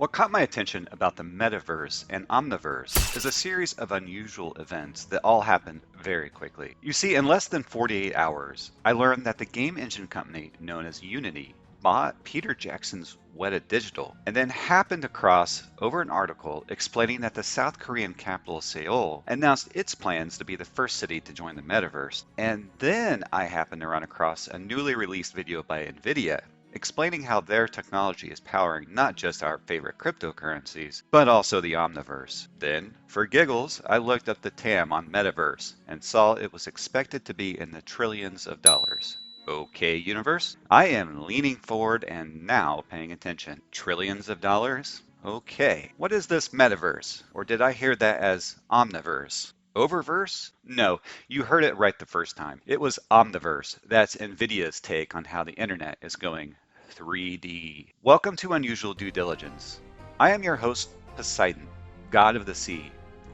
What caught my attention about the Metaverse and Omniverse is a series of unusual events that all happened very quickly. You see, in less than 48 hours, I learned that the game engine company known as Unity bought Peter Jackson's Weta Digital and then happened across over an article explaining that the South Korean capital Seoul announced its plans to be the first city to join the Metaverse. And then I happened to run across a newly released video by NVIDIA explaining how their technology is powering not just our favorite cryptocurrencies, but also the Omniverse. Then, for giggles, I looked up the TAM on Metaverse and saw it was expected to be in the trillions of dollars. Okay, universe, I am leaning forward and now paying attention. Trillions of dollars? Okay, what is this Metaverse? Or did I hear that as Omniverse? Oververse? No, you heard it right the first time. It was Omniverse. That's NVIDIA's take on how the internet is going 3D. Welcome to Unusual Due Diligence. I am your host, Poseidon, god of the sea.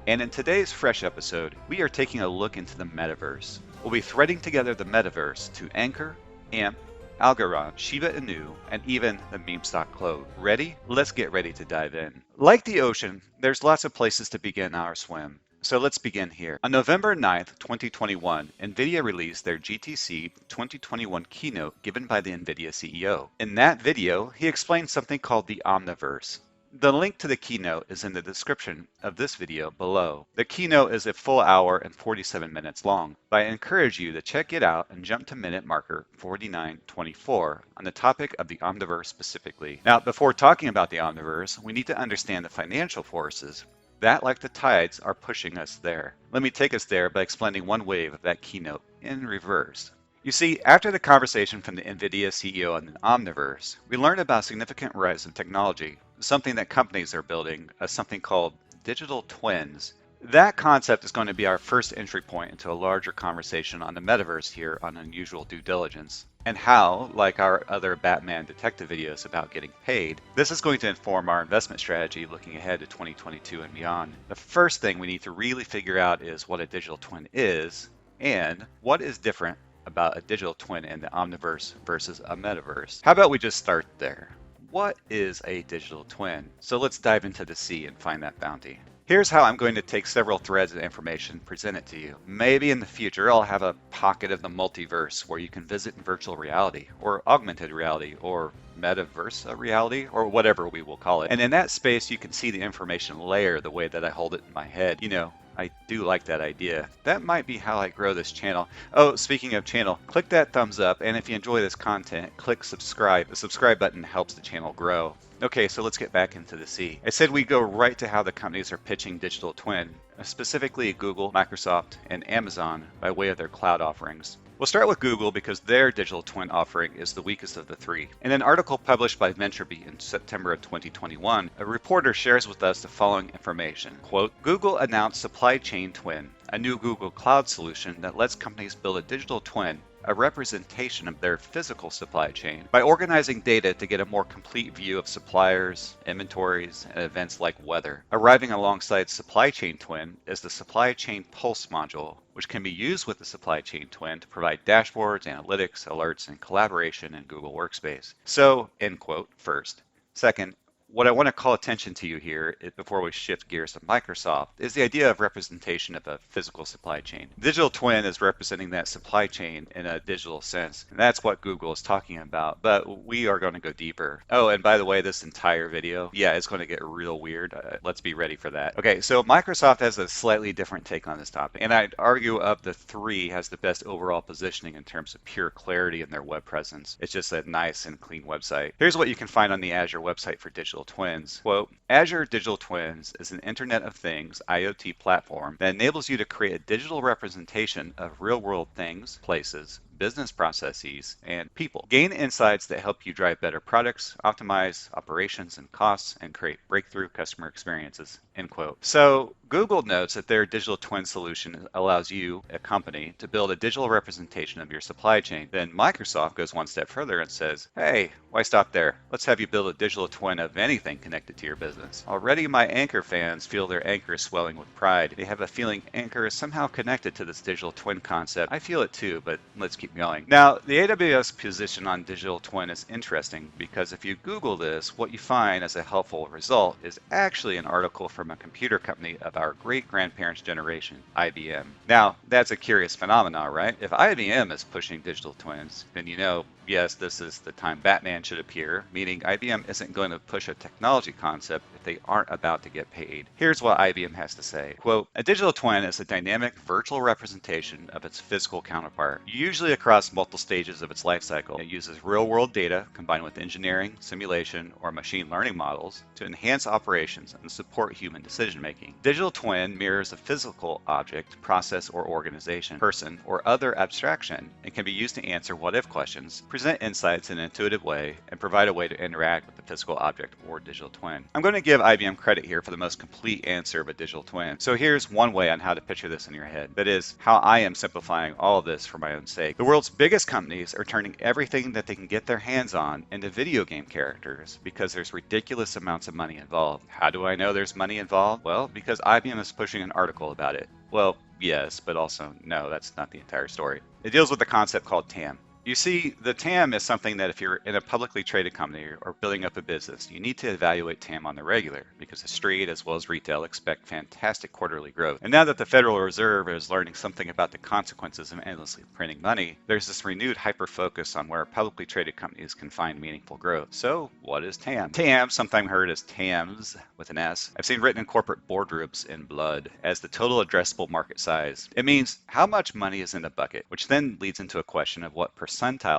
And in today's fresh episode, we are taking a look into the Metaverse. We'll be threading together the Metaverse to ANKR, AMP, Algoround, Shiba Inu, and even the meme stock CLOV. Ready? Let's get ready to dive in. Like the ocean, there's lots of places to begin our swim. So let's begin here. On November 9th, 2021, NVIDIA released their GTC 2021 keynote given by the NVIDIA CEO. In that video, he explained something called the Omniverse. The link to the keynote is in the description of this video below. The keynote is a full hour and 47 minutes long, but I encourage you to check it out and jump to minute marker 49:24 on the topic of the Omniverse specifically. Now, before talking about the Omniverse, we need to understand the financial forces that, like the tides, are pushing us there. Let me take us there by explaining one wave of that keynote in reverse. You see, after the conversation from the NVIDIA CEO on the Omniverse, we learned about a significant rise in technology, something that companies are building, something called digital twins. That concept is going to be our first entry point into a larger conversation on the Metaverse here on Unusual Due Diligence, and how, like our other Batman detective videos about getting paid, this is going to inform our investment strategy looking ahead to 2022 and beyond. The first thing we need to really figure out is what a digital twin is, and what is different about a digital twin in the Omniverse versus a Metaverse. How about we just start there? What is a digital twin? So let's dive into the sea and find that bounty. Here's how I'm going to take several threads of information and present it to you. Maybe in the future I'll have a pocket of the multiverse where you can visit in virtual reality, or augmented reality, or metaverse reality, or whatever we will call it. And in that space you can see the information layer the way that I hold it in my head. You know, I do like that idea. That might be how I grow this channel. Oh, speaking of channel, click that thumbs up, and if you enjoy this content, click subscribe. The subscribe button helps the channel grow. Okay, so let's get back into the sea. I said we go right to how the companies are pitching digital twin, specifically Google, Microsoft, and Amazon by way of their cloud offerings. We'll start with Google because their digital twin offering is the weakest of the three. In an article published by VentureBeat in September of 2021, a reporter shares with us the following information. Quote, Google announced Supply Chain Twin, a new Google Cloud solution that lets companies build a digital twin, a representation of their physical supply chain, by organizing data to get a more complete view of suppliers, inventories, and events like weather. Arriving alongside Supply Chain Twin is the Supply Chain Pulse module, which can be used with the Supply Chain Twin to provide dashboards, analytics, alerts, and collaboration in Google Workspace. So, end quote, first. Second, what I want to call attention to you here, before we shift gears to Microsoft, is the idea of representation of a physical supply chain. Digital twin is representing that supply chain in a digital sense, and that's what Google is talking about, but we are going to go deeper. Oh, and by the way, this entire video, yeah, it's going to get real weird. Let's be ready for that. Okay, so Microsoft has a slightly different take on this topic, and I'd argue of the three has the best overall positioning in terms of pure clarity in their web presence. It's just a nice and clean website. Here's what you can find on the Azure website for digital twins. Quote, Azure Digital Twins is an Internet of Things IoT platform that enables you to create a digital representation of real-world things, places, business processes, and people. Gain insights that help you drive better products, optimize operations and costs, and create breakthrough customer experiences, end quote. So Google notes that their digital twin solution allows you, a company, to build a digital representation of your supply chain. Then Microsoft goes one step further and says, hey, why stop there? Let's have you build a digital twin of anything connected to your business. Already my ANKR fans feel their anchor swelling with pride. They have a feeling ANKR is somehow connected to this digital twin concept. I feel it too, but let's keep going. Now, the AWS position on digital twin is interesting because if you Google this, what you find as a helpful result is actually an article from a computer company of our great-grandparents' generation, IBM. Now, that's a curious phenomenon, right? If IBM is pushing digital twins, then you know, yes, this is the time Batman should appear, meaning IBM isn't going to push a technology concept if they aren't about to get paid. Here's what IBM has to say. Quote, a digital twin is a dynamic virtual representation of its physical counterpart, usually across multiple stages of its life cycle. It uses real-world data combined with engineering, simulation, or machine learning models to enhance operations and support human decision-making. Digital twin mirrors a physical object, process, or organization, person, or other abstraction, and can be used to answer what-if questions, present insights in an intuitive way, and provide a way to interact with the physical object or digital twin. I'm going to give IBM credit here for the most complete answer of a digital twin. So here's one way on how to picture this in your head. That is how I am simplifying all of this for my own sake. The world's biggest companies are turning everything that they can get their hands on into video game characters because there's ridiculous amounts of money involved. How do I know there's money involved? Well, because IBM is pushing an article about it. Well, yes, but also no, that's not the entire story. It deals with a concept called TAM. You see, the TAM is something that if you're in a publicly traded company or building up a business, you need to evaluate TAM on the regular because the street as well as retail expect fantastic quarterly growth. And now that the Federal Reserve is learning something about the consequences of endlessly printing money, there's this renewed hyper-focus on where publicly traded companies can find meaningful growth. So what is TAM? TAM, sometimes heard as TAMS with an S, I've seen written in corporate boardrooms in blood as the total addressable market size. It means how much money is in the bucket, which then leads into a question of what percentile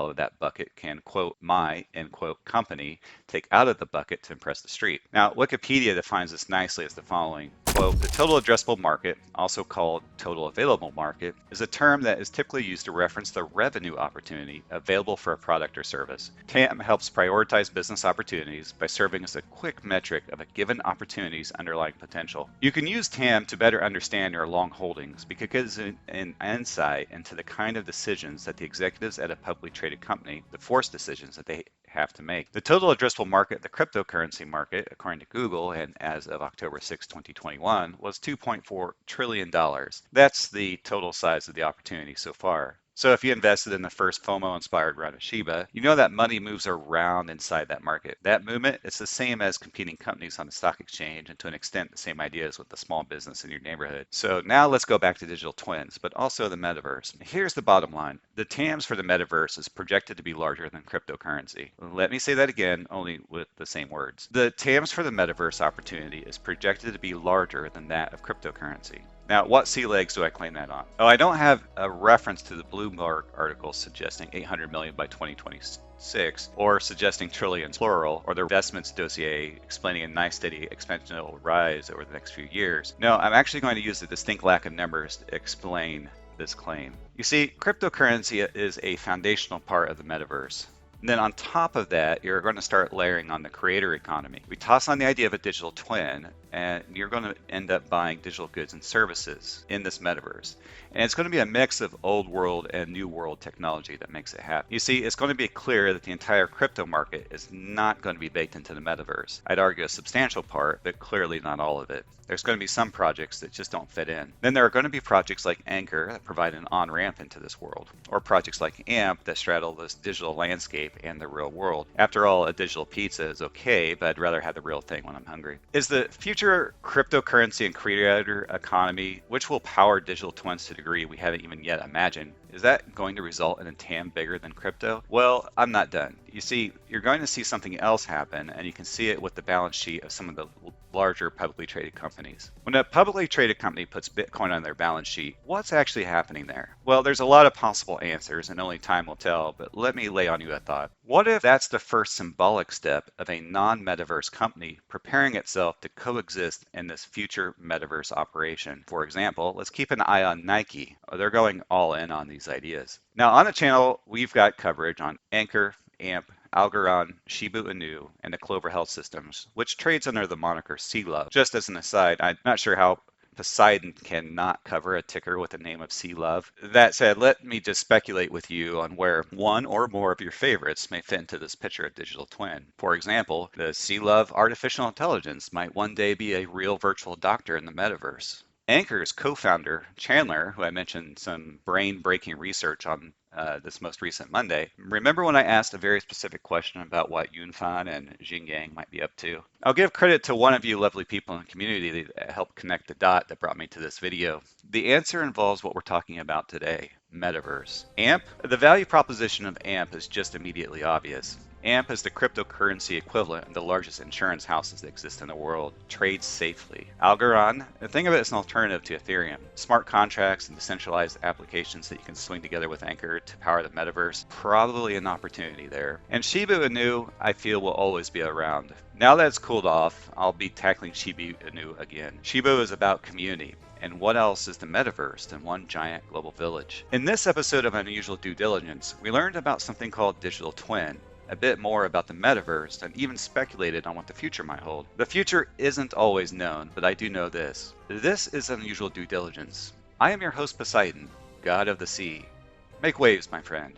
of that bucket can, quote, my, end quote, company take out of the bucket to impress the street. Now, Wikipedia defines this nicely as the following. Quote, the total addressable market, also called total available market, is a term that is typically used to reference the revenue opportunity available for a product or service. TAM helps prioritize business opportunities by serving as a quick metric of a given opportunity's underlying potential. You can use TAM to better understand your long holdings because it gives an insight into the kind of decisions that the executives at a publicly traded company, the forced decisions that they have to make. The total addressable market, the cryptocurrency market, according to Google, and as of October 6, 2021, was $2.4 trillion. That's the total size of the opportunity so far. So if you invested in the first FOMO-inspired round of Shiba, you know that money moves around inside that market. That movement is the same as competing companies on the stock exchange, and to an extent the same ideas with the small business in your neighborhood. So now let's go back to digital twins, but also the metaverse. Here's the bottom line. The TAMs for the metaverse is projected to be larger than cryptocurrency. Let me say that again, only with the same words. The TAMs for the metaverse opportunity is projected to be larger than that of cryptocurrency. Now, what sea legs do I claim that on? Oh, I don't have a reference to the Bloomberg article suggesting 800 million by 2026, or suggesting trillions plural, or the investments dossier explaining a nice steady exponential rise over the next few years. No, I'm actually going to use the distinct lack of numbers to explain this claim. You see, cryptocurrency is a foundational part of the metaverse. And then on top of that, you're going to start layering on the creator economy. We toss on the idea of a digital twin, and you're going to end up buying digital goods and services in this metaverse. And it's going to be a mix of old world and new world technology that makes it happen. You see, it's going to be clear that the entire crypto market is not going to be baked into the metaverse. I'd argue a substantial part, but clearly not all of it. There's going to be some projects that just don't fit in. Then there are going to be projects like ANKR that provide an on-ramp into this world, or projects like AMP that straddle this digital landscape and the real world. After all, a digital pizza is okay, but I'd rather have the real thing when I'm hungry. Is the future cryptocurrency and creator economy, which will power digital twins to a degree we haven't even yet imagined, is that going to result in a TAM bigger than crypto? Well, I'm not done. You see, you're going to see something else happen, and you can see it with the balance sheet of some of the larger publicly traded companies. When a publicly traded company puts Bitcoin on their balance sheet, what's actually happening there? Well, there's a lot of possible answers, and only time will tell, but let me lay on you a thought. What if that's the first symbolic step of a non-metaverse company preparing itself to coexist in this future metaverse operation? For example, let's keep an eye on Nike. They're going all in on these ideas. Now on the channel, we've got coverage on ANKR, AMP, Algoround, Shiba Inu, and the CLOV Health Systems, which trades under the moniker CLOV. Just as an aside, I'm not sure how Poseidon cannot cover a ticker with the name of CLOV. That said, let me just speculate with you on where one or more of your favorites may fit into this picture of digital twin. For example, the CLOV artificial intelligence might one day be a real virtual doctor in the metaverse. ANKR's co-founder, Chandler, who I mentioned some brain-breaking research on this most recent Monday. Remember when I asked a very specific question about what Yunfan and Xingyang might be up to? I'll give credit to one of you lovely people in the community that helped connect the dot that brought me to this video. The answer involves what we're talking about today, Metaverse. AMP? The value proposition of AMP is just immediately obvious. AMP is the cryptocurrency equivalent of the largest insurance houses that exist in the world. Trades safely. Algoround, think of it as an alternative to Ethereum. Smart contracts and decentralized applications that you can swing together with ANKR to power the metaverse. Probably an opportunity there. And Shiba Inu, I feel, will always be around. Now that it's cooled off, I'll be tackling Shiba Inu again. Shiba is about community. And what else is the metaverse than one giant global village? In this episode of Unusual Due Diligence, we learned about something called digital twin, a bit more about the metaverse, and even speculated on what the future might hold. The future isn't always known, but I do know this. This is Unusual Due Diligence. I am your host Poseidon, god of the sea. Make waves, my friend.